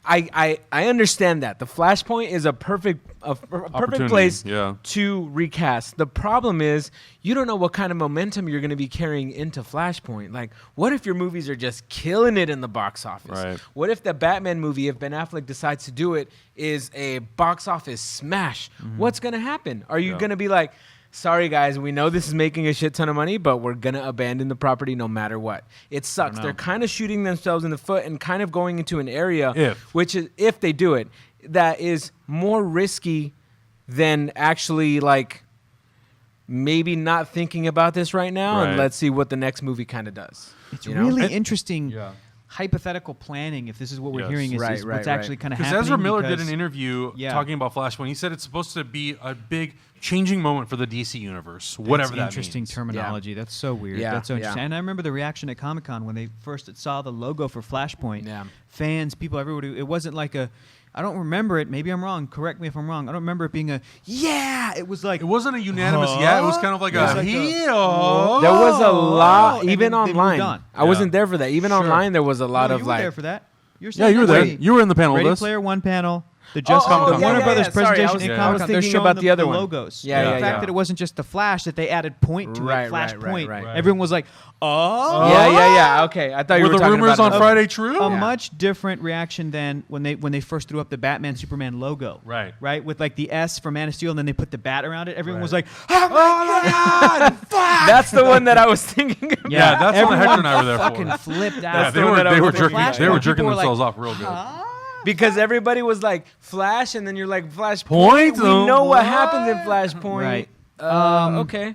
I understand that. The Flashpoint is a perfect Opportunity, place yeah. to recast. The problem is you don't know what kind of momentum you're going to be carrying into Flashpoint. Like, what if your movies are just killing it in the box office? Right. What if the Batman movie, if Ben Affleck decides to do it, is a box office smash? What's going to happen? Are you Yeah. going to be like, sorry guys, we know this is making a shit ton of money, but we're going to abandon the property no matter what? It sucks. know. They're kind of shooting themselves in the foot and kind of going into an area, If. which is, if they do it, that is more risky than actually like maybe not thinking about this right now, and Right. let's see what the next movie kind of does. It's you know? really And- interesting Yeah. hypothetical planning, if this is what we're Yes. hearing, is, Right, is right, what's right. actually kind of Because happening. Ezra Miller did because- an interview Yeah. talking about Flashpoint. He said it's supposed to be a big changing moment for the DC universe, whatever That's that interesting means. terminology. That's so weird. Yeah, That's so yeah. interesting. And I remember the reaction at Comic-Con when they first saw the logo for Flashpoint. Yeah. Fans, people, everybody. It wasn't like a. I don't remember it. Maybe I'm wrong. Correct me if I'm wrong. I don't remember it being a yeah. It was like It wasn't a unanimous yeah. It was kind of like It was a like a- heel. There was a lot, and even then they moved online. on. I wasn't there for that. Even Sure. online, there was a lot No, of you were like. there for that. Yeah, you were there. You were in the panel with Ready us. Player One panel. The Oh, Just oh, the yeah, Warner yeah, Brothers yeah. Sorry, I presentation was- in I Comic was Con. They're thinking showing about the other one. logos. Yeah, the yeah, fact yeah. that it wasn't just the Flash, that they added point to Right, it, Flash right, right, point. right. Everyone was like, oh. Yeah. Okay, I thought you Were were the talking rumors about on another- Friday true? A much different reaction than when they first threw up the Batman Superman logo. Right. With like the S for Man of Steel, and then they put the bat around it. Everyone Right. was like, oh my God, fuck! That's the one that I was thinking about. Yeah, that's what everyone Hector and I were there for. fucking flipped out. Yeah, the one that I was thinking about. they were People jerking were like, themselves off real good. Because everybody was like Flash, and then you're like Flashpoint. Point? We know what What? happens in Flashpoint. Right. Okay.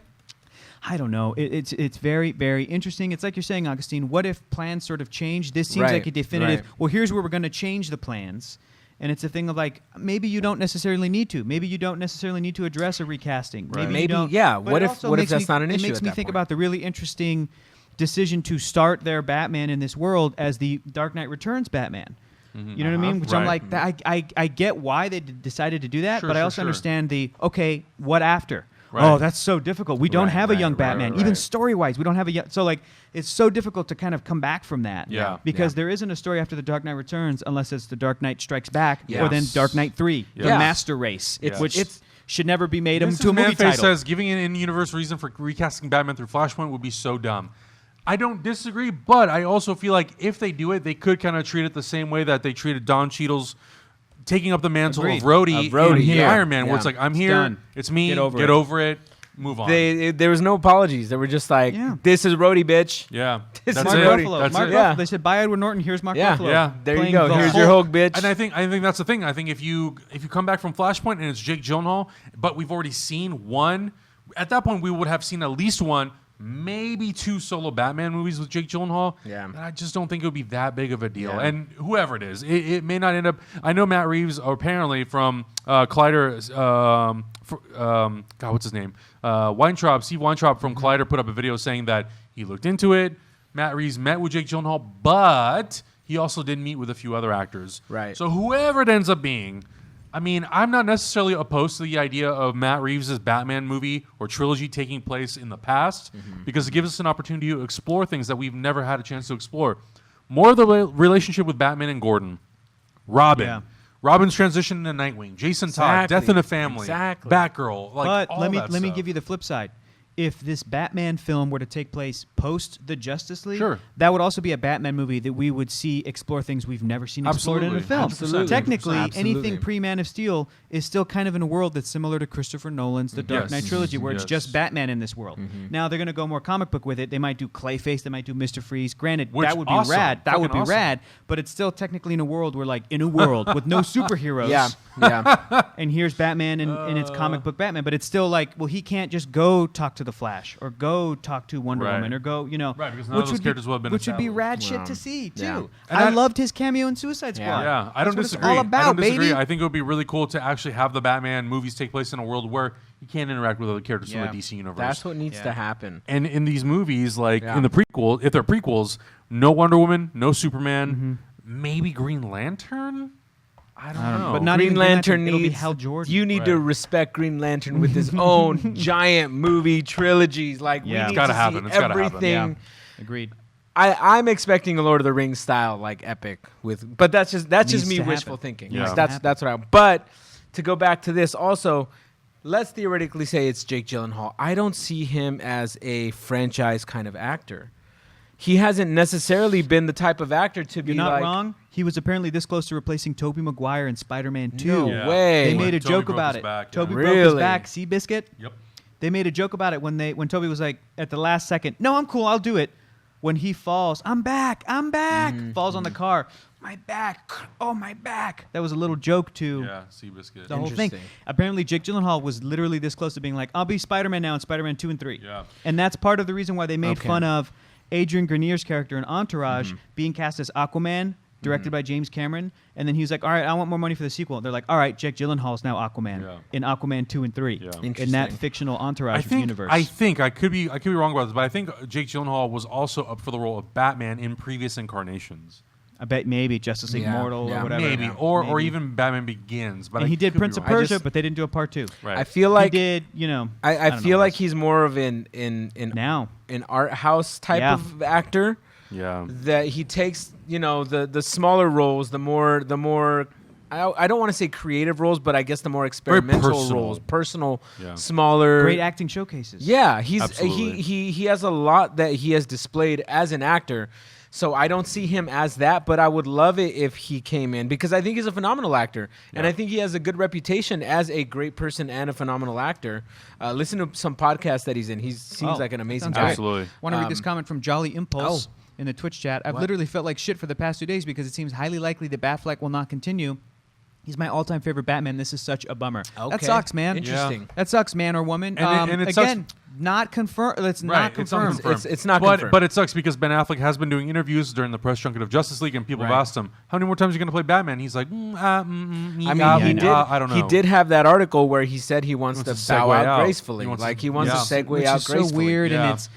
I don't know. It's very, very interesting. It's like you're saying, Augustine, what if plans sort of change? This seems Right, like a definitive, right. well, here's where we're going to change the plans. And it's a thing of like, maybe you don't necessarily need to. Maybe you don't necessarily need to address a recasting. Right. you Maybe, don't. yeah. But What it if also what if makes that's me- not an issue It makes at me that think point? about the really interesting decision to start their Batman in this world as the Dark Knight Returns Batman. You know what I mean? Which I'm Right. like, I get why they decided to do that, Sure, but I sure, also sure. understand the, okay, what after? Right. Oh, that's so difficult. We don't Right, have a right, young right, Batman. right, Even right. story-wise, we don't have a young... So, like, it's so difficult to kind of come back from that. Yeah. Because Yeah. there isn't a story after The Dark Knight Returns unless it's The Dark Knight Strikes Back or then Yes. Dark Knight 3, The Yes. Master Race, Yes. which It's- should never be made into Mrs. a movie Manface title. says giving an in-universe reason for recasting Batman through Flashpoint would be so dumb. I don't disagree, but I also feel like if they do it, they could kind of treat it the same way that they treated Don Cheadle's taking up the mantle Agreed. of Rhodey, Of Rhodey, in yeah. Iron Man, where Yeah. it's like, I'm It's here, done. it's me, Get over get it. over it, move on. There was no apologies. They were just like, Yeah. "This is Rhodey, bitch." yeah, This that's is Mark it. Rhodey. Ruffalo. That's Mark it. Yeah. Ruffalo. They said, buy Edward Norton, here's Mark Yeah. Ruffalo. Yeah. There you playing go. the Here's Hulk. your Hulk, bitch. And I think that's the thing. I think if you come back from Flashpoint and it's Jake Gyllenhaal, but we've already seen one, at that point we would have seen at least one, maybe two solo Batman movies with Jake Gyllenhaal. Yeah. And I just don't think it would be that big of a deal. Yeah. And whoever it is, it may not end up. I know Matt Reeves apparently from Collider. God, what's his name? Weintraub. Steve Weintraub from Collider put up a video saying that he looked into it. Matt Reeves met with Jake Gyllenhaal, but he also did meet with a few other actors. Right. So whoever it ends up being, I mean, I'm not necessarily opposed to the idea of Matt Reeves' Batman movie or trilogy taking place in the past because it gives us an opportunity to explore things that we've never had a chance to explore. More of the relationship with Batman and Gordon. Robin. Yeah. Robin's transition into Nightwing. Jason Todd. Exactly. Death in the Family. Exactly. Batgirl. Like, But all let me that stuff. give you the flip side. If this Batman film were to take place post the Justice League, Sure. that would also be a Batman movie that we would see explore things we've never seen explored in a Absolutely. film. Absolutely. Technically, 100%. anything Absolutely. pre-Man of Steel is still kind of in a world that's similar to Christopher Nolan's The Dark Yes. Knight trilogy, where it's Yes. just Batman in this world. Now they're going to go more comic book with it. They might do Clayface. They might do Mr. Freeze. Granted, Which that would be awesome. rad. That would Fucking be awesome. rad. But it's still technically in a world where, like, in a world with no superheroes. Yeah. Yeah. And here's Batman in its comic book Batman, but it's still like, well, he can't just go talk to the Flash or go talk to Wonder Right. Woman or go, you know, Right, because none of those characters would have been which would be rad established. shit Wow. to see too. Yeah. And I I- loved his cameo in Suicide Squad. Yeah, I don't That's what it's disagree. all about, I don't disagree. baby. I think it would be really cool to actually have the Batman movies take place in a world where you can't interact with other characters Yeah. from the DC universe. That's what needs Yeah. to happen. And in these movies, like Yeah. in the prequel, if they're prequels, no Wonder Woman, no Superman, Mm-hmm. maybe Green Lantern. I don't know. But not Green even Lantern It'll be needs. Hal Jordan. You need to Right. respect Green Lantern with his own giant movie trilogies. Like Yeah. we It's need gotta to happen. see It's gotta happen. everything. Yeah. Agreed. I'm expecting a Lord of the Rings style like epic with, but that's just Needs me to wishful happen. thinking. Yeah. Like, Needs to that's what I. But to go back to this also, let's theoretically say it's Jake Gyllenhaal. I don't see him as a franchise kind of actor. He hasn't necessarily been the type of actor to be You're not like, wrong. He was apparently this close to replacing Tobey Maguire in Spider-Man 2. No Yeah. way. They made a Toby joke broke about his it. back, yeah. Toby broke his Really? back. Seabiscuit. Yep. They made a joke about it when Toby was like at the last second, "No, I'm cool. I'll do it." When he falls, "I'm back. I'm back." Falls on the car. "My back. Oh, my back." That was a little joke to Yeah, Seabiscuit. the whole thing. Interesting. Apparently, Jake Gyllenhaal was literally this close to being like, "I'll be Spider-Man now in Spider-Man 2 and 3." Yeah. And that's part of the reason why they made Okay. fun of Adrian Grenier's character in Entourage being cast as Aquaman, directed by James Cameron. And then he was like, "All right, I want more money for the sequel." They're like, "All right, Jake Gyllenhaal's now Aquaman Yeah. in Aquaman 2 and 3 Yeah. in that Interesting. fictional Entourage I think universe." I could be wrong about this, but I think Jake Gyllenhaal was also up for the role of Batman in previous incarnations. I bet maybe Justice League Yeah, Mortal yeah, or whatever. Maybe, Yeah, or maybe. even Batman Begins. But And he did could be Prince of wrong. Persia, just- but they didn't do a part 2. Right. I feel like he did, you know. I don't feel know like what he's more of an now. art house type Yeah. of actor. Yeah. That he takes, the smaller roles, the more I don't want to say creative roles, but I guess the more experimental personal. roles, personal, Yeah. smaller. Great acting showcases. Yeah, he's Absolutely. he has a lot that he has displayed as an actor. So I don't see him as that, but I would love it if he came in because I think he's a phenomenal actor, and Yeah. I think he has a good reputation as a great person and a phenomenal actor. Listen to some podcasts that he's in; he seems Oh, like an amazing sounds guy. great. Absolutely. Want to read this comment from Jolly Impulse in the Twitch chat. I've What? literally felt like shit for the past 2 days because it seems highly likely that Batfleck will not continue. He's my all-time favorite Batman. This is such a bummer. That Okay. sucks, man. Interesting. That sucks, man or woman. And it sucks- again, not confirmed. Let's Right, not it's confirmed. unconfirmed. It's not but, confirmed. But it sucks because Ben Affleck has been doing interviews during the press junket of Justice League, and people have Right. asked him, how many more times are you going to play Batman? He's like, I mean, I don't know. He did have that article where he said he wants to wants to bow segue out out. gracefully. He wants Like to- he wants yeah. to segue Which out is so gracefully. weird, Yeah. and it's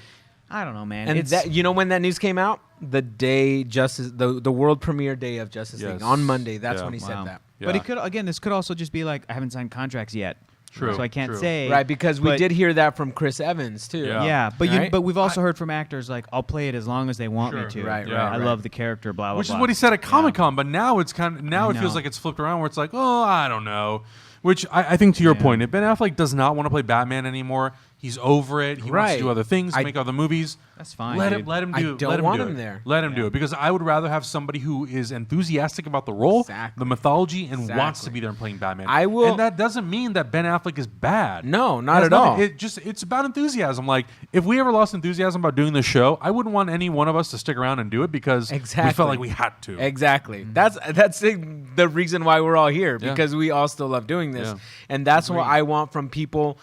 I don't know, man. And It's, that when that news came out, the day the world premiere day of Justice League Yes. on Monday. That's Yeah. when he wow. said that. But Yeah. it could again. This could also just be like I haven't signed contracts yet, True, so I can't true. say. Right, because we but- did hear that from Chris Evans too. Yeah. Yeah, but Right? but we've also heard from actors like I'll play it as long as they want me Sure. to. Right, Yeah. I right. love the character. Blah blah. Which blah. is what he said at Comic Con, but now it's it I feels know. like it's flipped around where it's like, oh, I don't know. Which I think to your Yeah. point, if Ben Affleck does not want to play Batman anymore, he's over it. He wants to Right. do other things, make other movies. That's fine. Let dude. him let him I do. don't let him want do him it. there. Let him do it because I would rather have somebody who is enthusiastic about the role, Exactly. the mythology, and wants to Exactly. be there and playing Batman. I will- and that doesn't mean that Ben Affleck is bad. No, not It has at all. nothing- it's about enthusiasm. Like if we ever lost enthusiasm about doing this show, I wouldn't want any one of us to stick around and do it because we Exactly. felt like we had to. Exactly. That's the reason why we're all here Yeah. because we all still love doing this, Yeah. and that's what I want from people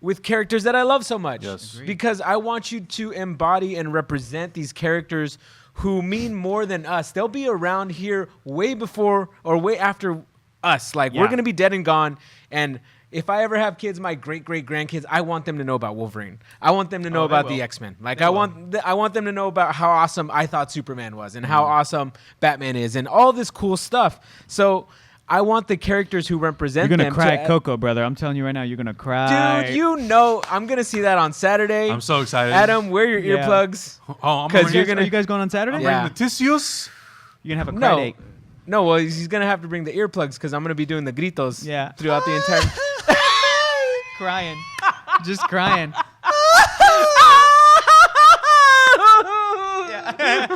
with characters that I love so much. Yes. Agreed. Because I want you to embody and represent these characters who mean more than us. They'll be around here way before or way after us. Like we're Yeah. gonna be dead and gone, and if I ever have kids, my great grandkids, I want them to know about Wolverine. I want them to know they about will. the X-Men. Like I want them to know about how awesome I thought Superman was and how awesome Batman is and all this cool stuff. So I want the characters who represent You're gonna them cry, to, Coco, brother. I'm telling you right now, you're gonna cry. Dude, you know I'm gonna see that on Saturday. I'm so excited. Adam, wear your Yeah. earplugs. Oh, I'm 'Cause bring you're it- gonna- Are you guys going on Saturday? I'm Yeah. bringing the tissues. You're gonna have a cry No. date. No, well, he's gonna have to bring the earplugs because I'm gonna be doing the gritos Yeah. throughout the entire. Crying, just crying.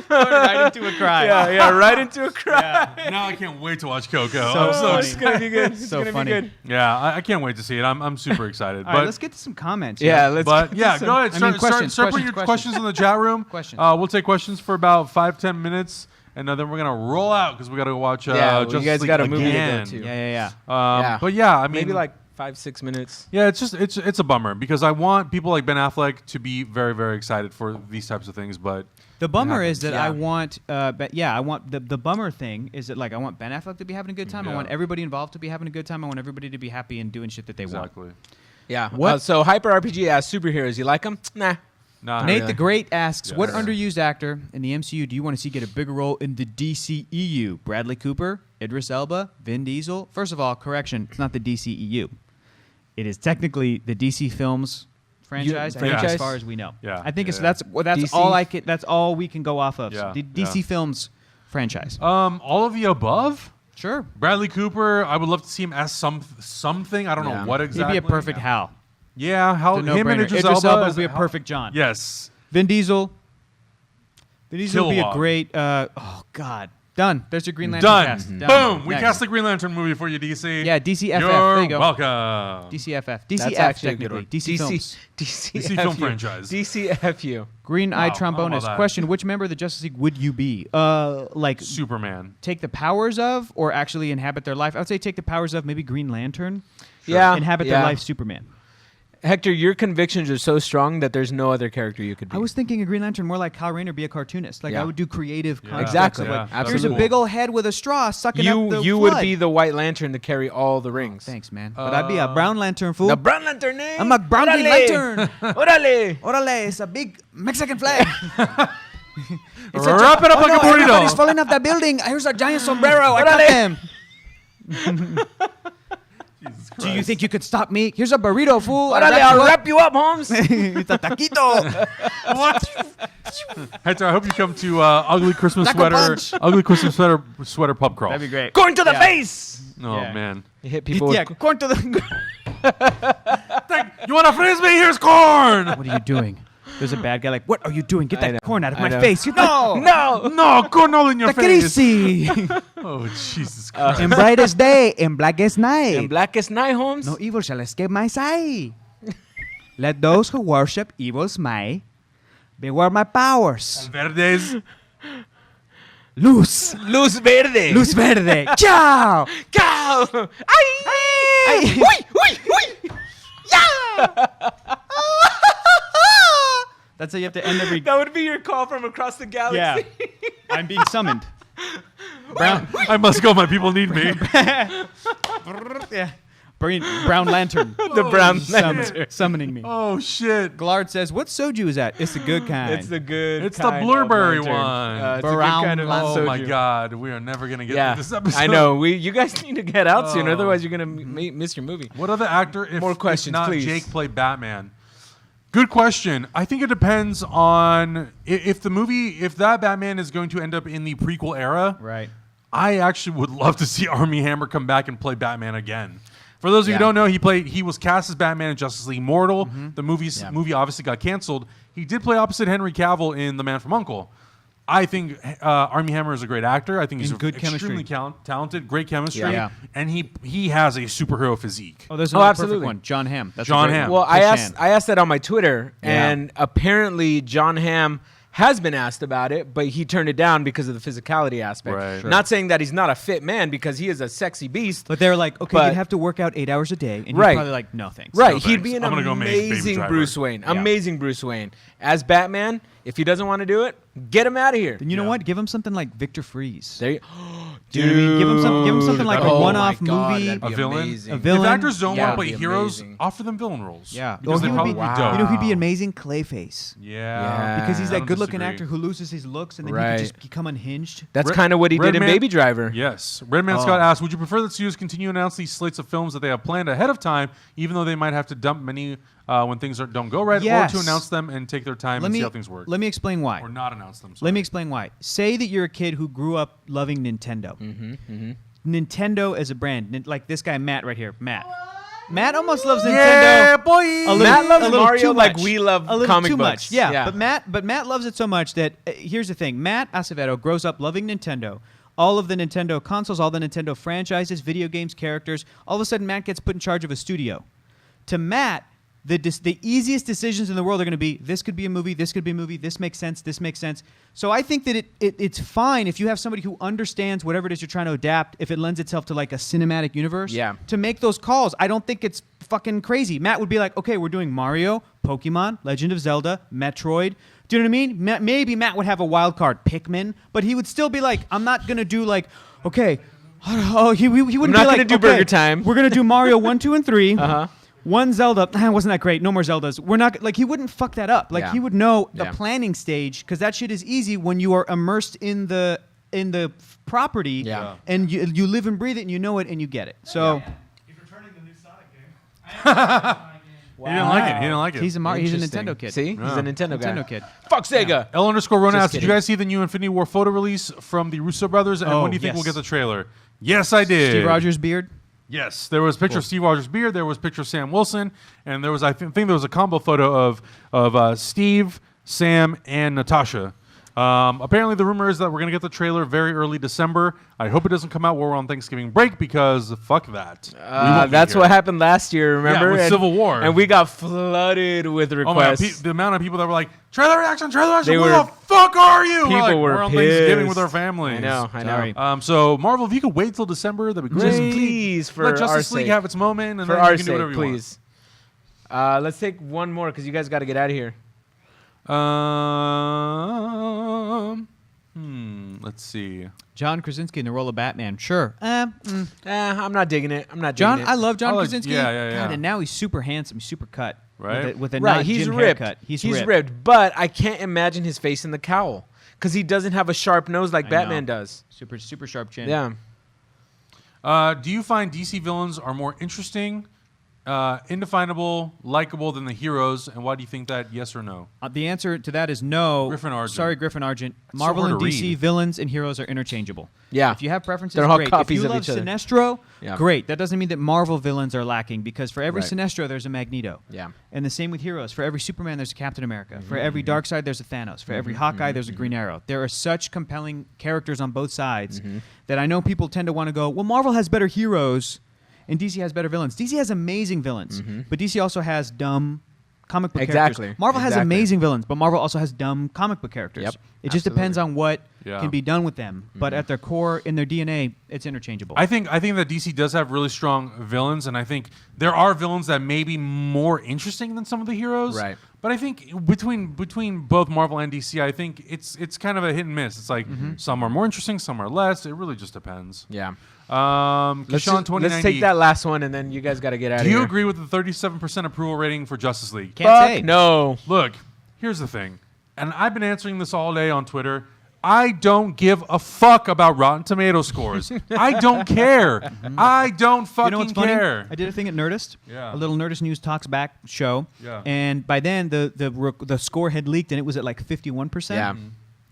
Going right into a cry. yeah, right into a cry. Now I can't wait to watch Coco. So I'm so funny. It's gonna be good. It's So gonna funny. be good. yeah, I can't wait to see it. I'm super excited. All but right, let's get to some comments. Yeah, let's. but get yeah, to some- go ahead. I mean, Start putting your questions in the chat room. Questions. We'll take questions for about 5-10 minutes, and then we're gonna roll out because we gotta go watch. Yeah, well, Justice you guys League got a movie to go again. to. Yeah. Yeah. But yeah, I mean, maybe like 5-6 minutes. yeah, it's a bummer because I want people like Ben Affleck to be very very excited for these types of things, but The bummer It is that happens. I want, I want the bummer thing is that like I want Ben Affleck to be having a good time. I Yeah. want everybody involved to be having a good time. I want everybody to be happy and doing shit that they want. exactly. Yeah. What? So Hyper RPG asks superheroes. You like them? Nah. Nah, Nate really. the Great asks, Yeah. what Yeah. underused actor in the MCU do you want to see get a bigger role in the DCEU? Bradley Cooper, Idris Elba, Vin Diesel? First of all, correction, it's not the DCEU. It is technically the DC Films franchise, I think, franchise? as far as we know. Yeah. I think it's Yeah. that's DC? all I can. That's all we can go off of. Yeah. The DC Films franchise. all of the above. Sure. Bradley Cooper, I would love to see him as something. I don't Yeah. know what He'd exactly. be a perfect Hal. Yeah, how It's a him and no-brainer. Idris Idris Elba Elba as would be a Hal- perfect John. Yes. Vin Diesel. Vin Diesel would be a Kilowog. great. Oh God. Done. There's your Green Lantern Done. cast. Done. Boom. We Next. cast the Green Lantern movie for you, DC. Yeah, DCFF. You're There you go. welcome. DCFF. That's DCF actually a good technically. one. DC Films. DC film franchise. DCFU. Green Wow, Eye I don't know Trombonist. about that. Question: which member of the Justice League would you be? Like Superman. take the powers of, or actually inhabit their life? I would say take the powers of. Maybe Green Lantern. Yeah. Inhabit their life. Superman. Hector, your convictions are so strong that there's no other character you could be. I was thinking a Green Lantern more like Kyle Rayner, be a cartoonist. Like Yeah. I would do creative. Yeah. concepts Exactly. of, like, Yeah, Absolutely. Here's a cool. big old head with a straw sucking up the you would flood. be the White Lantern to carry all the rings. Thanks, man. But I'd be a Brown Lantern fool. The Brown Lantern, I'm a brown Green Órale. Lantern. Órale. Orale, it's a big Mexican flag. Wrap it up like a burrito. Everybody's falling off that building. Here's a giant sombrero. I got them. Jesus Do you Christ. think you could stop me? Here's a burrito, fool. I'll wrap you up, Holmes. It's a taquito. What? Hector, I hope you come to ugly Christmas Taco sweater, punch. ugly Christmas sweater pub crawl. That'd be great. Going to the face. Oh Yeah. man. You hit people. Yeah, with, corn to the. You want a frisbee? Here's corn. What are you doing? There's a bad guy like, what are you doing? Get I know, that corn out of I my know. face. No. no. No, corn all in your face. Crazy. Oh Jesus Christ. In brightest day, in blackest night. And blackest night, Holmes. No evil shall escape my sight. Let those who worship evil smite. Beware my powers. Verdes. Luz. Luz verde. Luz verde. Ciao. Cow. Ay. Uy, uy, uy. Yeah. That's how you have to end every. That would be your call from across the galaxy. Yeah. I'm being summoned. Brown. I must go. My people need me. Yeah. Brown lantern. The brown Summoning me. Oh shit. Glard says, "What soju is that? It's the good kind." It's the good. It's the kind of blueberry lantern. one. It's a good Brown kind of lantern. Oh my soju. God, we are never gonna get Yeah, through this episode. I know. You guys need to get out soon, Oh. otherwise you're gonna miss your movie. What other actor, if, More questions, if not please. Jake, played Batman? Good question. I think it depends on if that Batman is going to end up in the prequel era. Right. I actually would love to see Armie Hammer come back and play Batman again. For those of you Yeah. who don't know, he was cast as Batman in Justice League Mortal. The movie obviously got canceled. He did play opposite Henry Cavill in The Man from U.N.C.L.E. I think Armie Hammer is a great actor. I think he's And good extremely talented, great chemistry, Yeah. and he has a superhero physique. Oh, there's Oh, another absolutely. perfect one. Jon Hamm. That's Jon a great Hamm. one. Well, Chris I asked that on my Twitter, Yeah. and apparently Jon Hamm has been asked about it, but he turned it down because of the physicality aspect. Right. Sure. Not saying that he's not a fit man, because he is a sexy beast. But they're like, okay, But- you'd have to work out 8 hours a day, and Right. he's probably like, no thanks. Right, No he'd thanks. be an I'm gonna go make Baby amazing Driver. Bruce Wayne. Yeah. Amazing Bruce Wayne. As Batman, if he doesn't want to do it, get him out of here. Then you know Yeah. what? Give him something like Victor Freeze. There you, Do you know what I mean? Give him something like a Oh one-off my God, movie. that'd be A villain? amazing. A villain. If actors don't Yeah, want to it'd play be heroes, amazing. offer them villain roles. Yeah. because Or they he would probably be, be wow. dope. You know, he'd be amazing Clayface. Yeah. Because he's I that don't good-looking disagree. actor who loses his looks and then he Right. can just become unhinged. That's Red- kind of what he Red did in Man- Baby Driver. Yes. Redman Oh. Scott asked, would you prefer that studios continue to announce these slates of films that they have planned ahead of time, even though they might have to dump many when things don't go right, Yes. or to announce them and take their time and see how things work? Let me explain why. Or not announce them. Let me explain why. Say that you're a kid who grew up loving Nintendo. Nintendo as a brand, like this guy Matt right here, Matt almost loves Nintendo. Yeah, boy. A little- Matt loves a little Mario too like much. we love a little comic too books. much. Yeah, but Matt loves it so much that here's the thing: Matt Acevedo grows up loving Nintendo. All of the Nintendo consoles, all the Nintendo franchises, video games, characters. All of a sudden, Matt gets put in charge of a studio. To Matt, the easiest decisions in the world are going to be: this could be a movie, this could be a movie, this makes sense, this makes sense. So I think that it's fine if you have somebody who understands whatever it is you're trying to adapt, if it lends itself to like a cinematic universe, Yeah. to make those calls. I don't think it's fucking crazy. Matt would be like, okay, we're doing Mario, Pokemon, Legend of Zelda, Metroid. Do you know what I mean? Maybe Matt would have a wild card, Pikmin, but he would still be like, I'm not going to do like, okay, he wouldn't I'm be not like, gonna do okay, Burger Time. We're going to do Mario 1, 2, and 3. Uh-huh. One Zelda, wasn't that great? No more Zeldas. We're not like he wouldn't fuck that up. Like Yeah. he would know the Yeah. planning stage because that shit is easy when you are immersed in the property Yeah. and you live and breathe it and you know it and you get it. So He's returning the new Sonic game. He didn't like it. He didn't like it. he's a Interesting. Nintendo kid. See? He's a Nintendo guy. Nintendo kid. Fuck Sega. L_Rona Just asked, did you kidding. guys see the new Infinity War photo release from the Russo brothers? And Oh, when do you think yes. we'll get the trailer? Yes, I did. Steve Rogers' beard. Yes, there was a picture of Steve Rogers' beard. There was a picture of Sam Wilson, and there was I think there was a combo photo of Steve, Sam, and Natasha. Apparently, the rumor is that we're gonna get the trailer very early December. I hope it doesn't come out while we're on Thanksgiving break because fuck that. We won't be That's here. what happened last year, remember? with And- Civil War. And we got flooded with Oh my God, requests. the amount of people that were like, trailer reaction, They where were- the fuck are you? people like, were we're on Thanksgiving pissed. with our families. I know. Sorry. So Marvel, if you could wait till December, that'd be great. Just please, for let our Justice League sake. have its moment, and For then our you can do sake, whatever you want. please. Let's take one more because you guys got to get out of here. Let's see. John Krasinski in the role of Batman. Sure. I'm not digging it. I'm not John, digging it. I love John I like- Krasinski. yeah. God, and now he's super handsome, super cut. right? With a Right, not he's Jim ripped. haircut. He's ripped. But I can't imagine his face in the cowl because he doesn't have a sharp nose like I Batman know. does. Super sharp chin. Yeah. Do you find DC villains are more interesting, indefinable, likable than the heroes? And why do you think that? Yes or no? The answer to that is no. Griffin Argent. Sorry, Griffin Argent. so Marvel hard and to DC read. villains and heroes are interchangeable. Yeah. If you have preferences, They're all great. copies if you of love each other. Sinestro, Yeah. great. That doesn't mean that Marvel villains are lacking because for every Right. Sinestro, there's a Magneto. Yeah. And the same with heroes. For every Superman, there's a Captain America. For every Darkseid, there's a Thanos. For every Hawkeye, there's a Green Arrow. There are such compelling characters on both sides that I know people tend to want to go, well, Marvel has better heroes and DC has better villains. DC has amazing villains, but DC also has dumb comic book Exactly. characters. Marvel has Exactly. amazing villains, but Marvel also has dumb comic book characters. Yep. It just depends on what Yeah. can be done with them. But at their core, in their DNA, it's interchangeable. I think that DC does have really strong villains, and I think there are villains that may be more interesting than some of the heroes. Right. But I think between both Marvel and DC, I think it's kind of a hit and miss. It's like some are more interesting, some are less. It really just depends. Yeah. Kashawn, 2090. Let's take that last one, and then you guys got to get out of Do here. you agree with the 37% approval rating for Justice League? Can't Fuck say. no. Look, here's the thing, and I've been answering this all day on Twitter. I don't give a fuck about Rotten Tomato scores. I don't care. I don't fucking You know what's funny? care. I did a thing at Nerdist, Yeah. a little Nerdist News Talks Back show, Yeah. and by then the score had leaked and it was at like 51%. Yeah.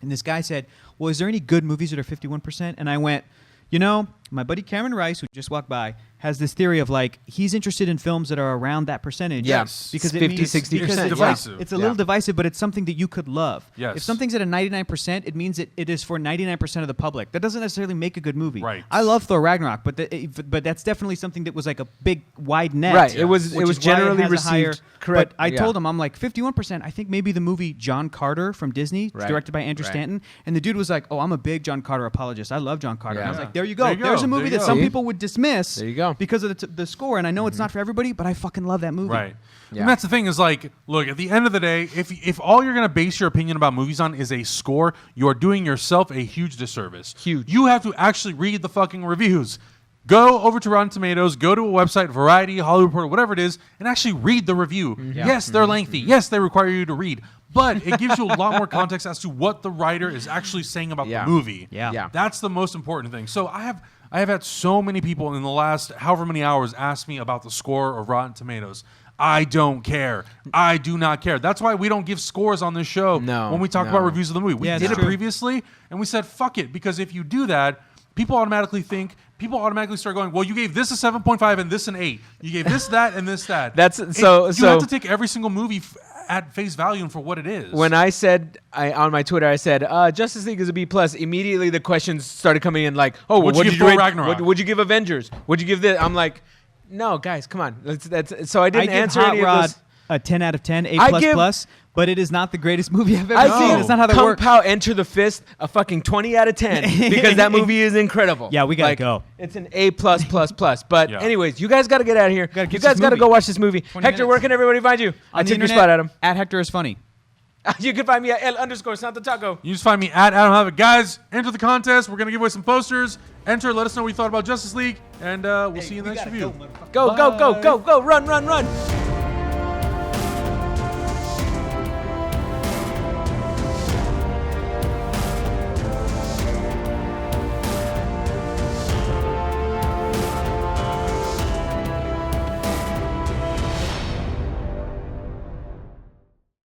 And this guy said, "Well, is there any good movies that are 51%?" And I went, "You know, my buddy Cameron Rice, who just walked by, has this theory of like he's interested in films that are around that percentage. Yes. because it 50, means 60%, because yeah. Divisive. It's a little divisive, but it's something that you could love. Yes. If something's at a 99%, it means it is for 99% of the public. That doesn't necessarily make a good movie. Right. I love Thor Ragnarok, but that's definitely something that was like a big wide net. Right. It was which is why generally has a received higher. correct. But I yeah. told him, I'm like 51%. I think maybe the movie John Carter from Disney, Right. directed by Andrew Right. Stanton, and the dude was like, "Oh, I'm a big John Carter apologist. I love John Carter." Yeah. And I was like, "There you go. There you go. There's a movie There you that go. some See? people would dismiss. There you go. Because of the score, and I know it's not for everybody, but I fucking love that movie." Right. Yeah. And that's the thing is like, look, at the end of the day, if all you're going to base your opinion about movies on is a score, you are doing yourself a huge disservice. Huge. You have to actually read the fucking reviews. Go over to Rotten Tomatoes, go to a website, Variety, Hollywood Reporter, whatever it is, and actually read the review. Yes, they're lengthy. Yes, they require you to read. But it gives you a lot more context as to what the writer is actually saying about Yeah. the movie. Yeah. Yeah. That's the most important thing. So I have had so many people in the last however many hours ask me about the score of Rotten Tomatoes. I don't care. I do not care. That's why we don't give scores on this show No, when we talk no. about reviews of the movie. We Yeah, did that's it true. previously, and we said, fuck it, because if you do that, people automatically start going, well, you gave this a 7.5 and this an 8. You gave this, that, and this, that. That's- You so- have to take every single movie at face value and for what it is. When I said on my Twitter, I said Justice League is a B plus. Immediately the questions started coming in like, oh, What'd what you did give you Thor rate? Ragnarok? What'd you give Avengers? What'd you give this? I'm like, no, guys, come on. So I I didn't give answer Hot any Rod of those. a 10 out of 10, A++, I give- but it is not the greatest movie I've ever I seen. give That's not how that Kung works. Pao Enter the Fist a fucking 20 out of 10 because that movie is incredible. Yeah, we gotta go. It's an A++++. But Yeah. anyways, you guys got to get out of here. Gotta You catch guys this got to movie. go watch this movie. 20 Hector, where minutes. can everybody find you? I On the took your internet, spot, Adam. At Hector is funny. You can find me at L_Santo You just find me at Adam Hlavac. Guys, enter the contest. We're going to give away some posters. Enter, let us know what you thought about Justice League, and we'll see you in the next review. Go, run.